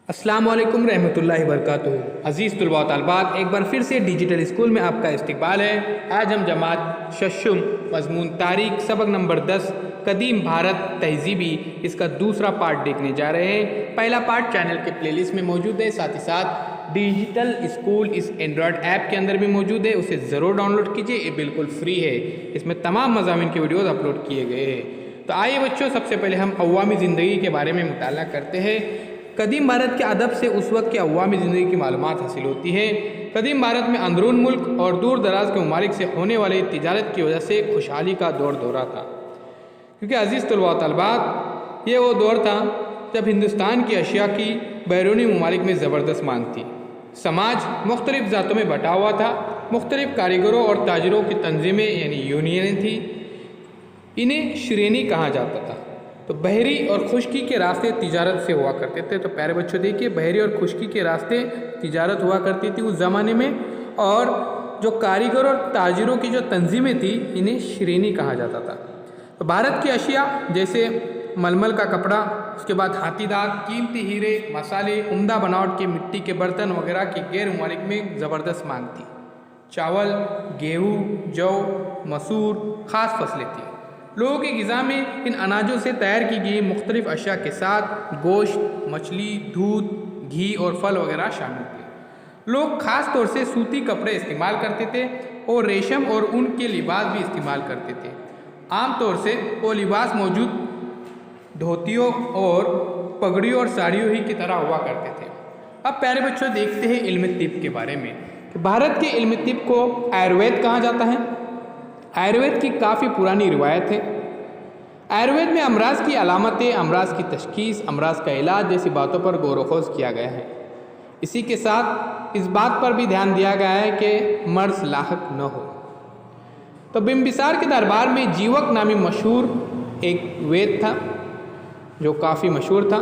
अस्सलाम वालेकुम रहमतुल्लाहि वबरकातुहू। अज़ीज़ तलबा व तालिबात, एक बार फिर से डिजिटल स्कूल में आपका इस्तकबाल है। आज हम जमात शशुम मज़मून तारीख सबक नंबर 10 कदीम भारत तहज़ीबी इसका दूसरा पार्ट देखने जा रहे हैं। पहला पार्ट चैनल के प्लेलिस्ट में मौजूद है, साथ ही साथ डिजिटल स्कूल इस एंड्रॉयड ऐप के अंदर भी मौजूद है। उसे ज़रूर डाउनलोड कीजिए, ये बिल्कुल फ्री है। इसमें तमाम मज़ामीन के वीडियोज़ अपलोड किए गए हैं। तो आइए बच्चों, सबसे पहले हम अवामी ज़िंदगी के बारे में मुताला करते हैं। कदीम भारत के अदब से उस वक्त की अवामी ज़िंदगी की मालूमात हासिल होती है। कदीम भारत में अंदरून मुल्क और दूर दराज के ममालिक से होने वाली तिजारत की वजह से खुशहाली का दौरा था। क्योंकि अज़ीज़ तलबा व तालिबात, ये वो दौर था जब हिंदुस्तान की अशिया की बैरूनी ममालिक में ज़बरदस्त मांग थी। समाज मुख्तलिफ़ ज़ातों में बटा हुआ था। मुख्तलिफ़ कारीगरों और ताजरों की तंजीमें यानी यूनियनें थी। इन्हें श्रेणी कहा जाता था। तो बहरी और खुश्की के रास्ते तिजारत से हुआ करते थे। तो प्यारे बच्चों देखिए, बहरी और खुश्की के रास्ते तिजारत हुआ करती थी उस ज़माने में। और जो कारीगर और ताजिरों की जो तंजीमें थी, इन्हें श्रेणी कहा जाता था। तो भारत की अशिया जैसे मलमल का कपड़ा, उसके बाद हाथी दांत, कीमती हीरे, मसाले, उम्दा बनावट के मिट्टी के बर्तन वगैरह की गैर ममालिक में ज़बरदस्त मांग थी। चावल, गेहूँ, जौ, मसूर ख़ास फसलें थी। लोगों की ग़िज़ा में इन अनाजों से तैयार की गई मुख्तलिफ़ अशिया के साथ गोश्त, मछली, दूध, घी और फल वगैरह शामिल थे। लोग ख़ास तौर से सूती कपड़े इस्तेमाल करते थे और रेशम और ऊन के लिबास भी इस्तेमाल करते थे। आम तौर से वो लिबास मौजूद धोतियों और पगड़ियों और साड़ियों ही की तरह हुआ करते थे। अब प्यारे बच्चों देखते हैं इल्म तिब के बारे में। भारत के इल्म तिब को आयुर्वेद कहा जाता है। आयुर्वेद की काफ़ी पुरानी रिवायत है। आयुर्वेद में अमराज की अलामतें, अमराज की तशखीस, अमराज का इलाज जैसी बातों पर गौर व खोज किया गया है। इसी के साथ इस बात पर भी ध्यान दिया गया है कि मर्ज लाहक न हो। तो बिम्बिसार के दरबार में जीवक नामी मशहूर एक वेद था जो काफ़ी मशहूर था।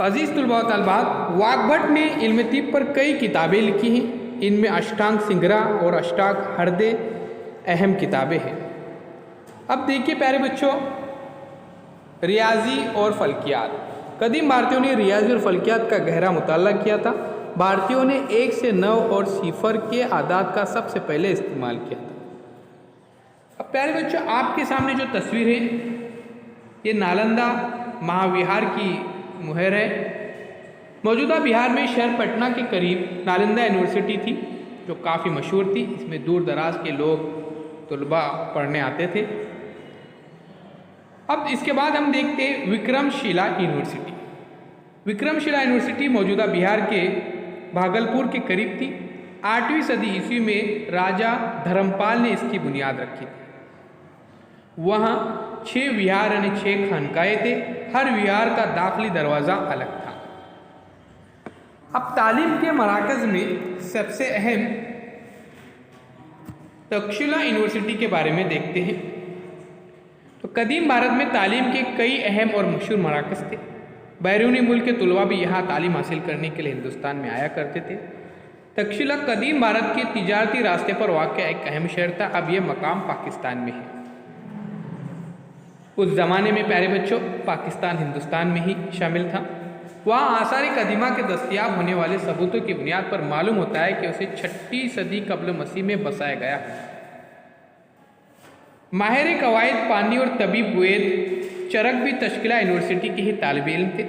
अज़ीज़ तलबा व तालिबात, वाकभट ने इल्म तिब पर कई किताबें लिखी हैं। इनमें अष्टांग सिंगरा और अष्टांग हृदय अहम किताबें हैं। अब देखिए प्यारे बच्चों, रियाजी और फल्कियात। कदीम भारतीयों ने रियाजी और फल्कियात का गहरा मुताला किया था। भारतीयों ने 1 से 9 और सिफर के आदाद का सबसे पहले इस्तेमाल किया था। अब प्यारे बच्चों, आपके सामने जो तस्वीर है, ये नालंदा महाविहार की मुहर है। मौजूदा बिहार में शहर पटना के करीब नालंदा यूनिवर्सिटी थी जो काफ़ी मशहूर थी। इसमें दूर दराज के लोग तलबा पढ़ने आते थे। अब इसके बाद हम देखते हैं विक्रमशिला यूनिवर्सिटी। विक्रमशिला यूनिवर्सिटी मौजूदा बिहार के भागलपुर के करीब थी। 8वीं सदी ईस्वी में राजा धर्मपाल ने इसकी बुनियाद रखी थी। वहाँ 6 विहार यानी 6 खानकाएँ थे। हर विहार का दाखिली दरवाज़ा अलग था। अब तालीम के मराकज़ में सबसे अहम तक्षशिला यूनिवर्सिटी के बारे में देखते हैं। तो कदीम भारत में तालीम के कई अहम और मशहूर मराकज़ थे। बैरूनी मुल्क के तलबा भी यहाँ तालीम हासिल करने के लिए हिंदुस्तान में आया करते थे। तक्षशिला कदीम भारत के तिजारती रास्ते पर वाक़या एक अहम शहर था। अब यह मकाम पाकिस्तान में है। उस ज़माने में प्यारे बच्चों, पाकिस्तान हिंदुस्तान में ही शामिल था। वहाँ आसार कदीमा के दस्तयाब होने वाले सबूतों की बुनियाद पर मालूम होता है कि उसे 6वीं सदी कब्ल मसीह में बसाया गया। माहिर कवायद पानी और तबीब वेद चरक भी तक्षशिला यूनिवर्सिटी के ही तालिब इल्म थे।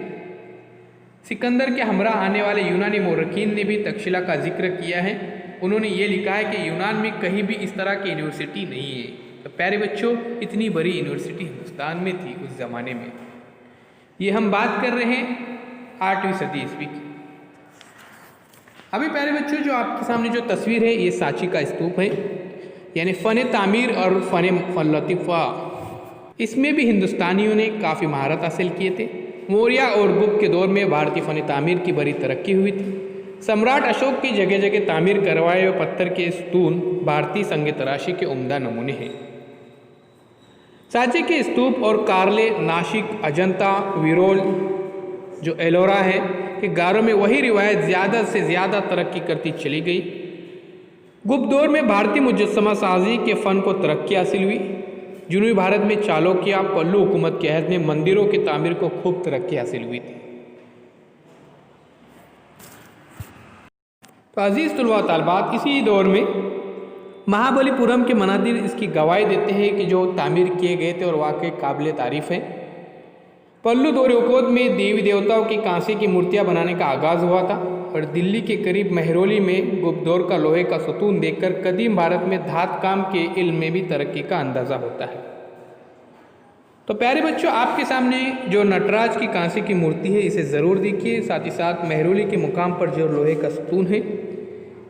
सिकंदर के हमरा आने वाले यूनानी मोरखीन ने भी तक्षशिला का जिक्र किया है। उन्होंने ये लिखा है कि यूनान में कहीं भी इस तरह की यूनिवर्सिटी नहीं है। तो प्यारे बच्चों, इतनी बड़ी यूनिवर्सिटी हिंदुस्तान में थी उस ज़माने में। ये हम बात कर रहे हैं 8वीं सदी ईस्वी की। अभी प्यारे बच्चों, जो आपके सामने जो तस्वीर है, ये सांची का स्तूप है, यानी फ़न तामीर और फ़न लतीफ़ा। इसमें भी हिंदुस्तानियों ने काफ़ी महारत हासिल किए थे। मौर्य और गुप्त के दौर में भारतीय फ़न तामीर की बड़ी तरक्की हुई थी। सम्राट अशोक की जगह जगह तामीर करवाए हुए पत्थर के स्तून भारतीय संग तराशी के उम्दा नमूने हैं। सांची के स्तूप और कार्ले, नासिक, अजंता, विरोल, जो एलोरा है कि गारों में वही रिवायत ज़्यादा से ज़्यादा तरक्की करती चली गई। गुप्त दौर में भारतीय मुजस्समा साजी के फ़न को तरक्की हासिल हुई। जनूबी भारत में चालुक्य, पल्लू हुकूमत के अहद में मंदिरों की तामीर को खूब तरक्की हासिल हुई थी। तो अजीज़ तलबा व तालिबात, इसी दौर में महाबलीपुरम के मनादिर इसकी गवाही देते हैं कि जो तामीर किए गए थे और वाकई काबिल तारीफ़ हैं। पल्लू दौर-ए-वक़्त में देवी देवताओं की कांसे की मूर्तियां बनाने का आगाज़ हुआ था और दिल्ली के करीब महरौली में गुप्तदौर का लोहे का सतून देखकर कदीम भारत में धात काम के इल्म में भी तरक्की का अंदाज़ा होता है। तो प्यारे बच्चों, आपके सामने जो नटराज की कांसे की मूर्ति है इसे ज़रूर देखिए। साथ ही साथ महरौली के मुकाम पर जो लोहे का सतून है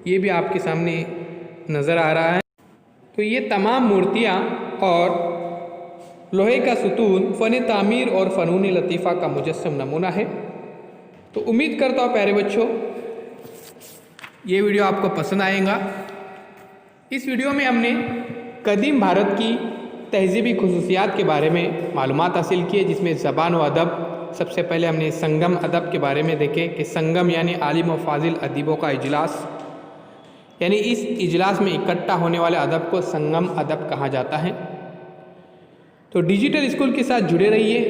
ये भी आपके सामने नज़र आ रहा है। तो ये तमाम मूर्तियाँ और लोहे का सतून फ़न तामीर और फ़नून लतीफ़ा का मुजस्सम नमूना है। तो उम्मीद करता हूँ प्यारे बच्चों ये वीडियो आपको पसंद आएगा। इस वीडियो में हमने कदीम भारत की तहज़ीबी खुसूसियात के बारे में मालूमात हासिल की है, जिसमें ज़बान व अदब। सबसे पहले हमने संगम अदब के बारे में देखे कि संगम यानी आलिम व फाजिल अदीबों का इजलास, यानी इस इजलास में इकट्ठा होने वाले अदब को संगम अदब कहा जाता है। तो डिजिटल स्कूल के साथ जुड़े रहिए,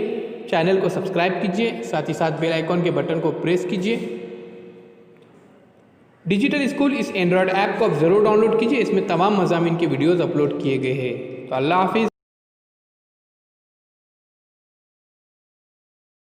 चैनल को सब्सक्राइब कीजिए, साथ ही साथ बेल आइकॉन के बटन को प्रेस कीजिए। डिजिटल स्कूल इस एंड्रॉयड ऐप को आप ज़रूर डाउनलोड कीजिए, इसमें तमाम मज़ामीन के वीडियोज़ अपलोड किए गए हैं। तो अल्लाह हाफिज़।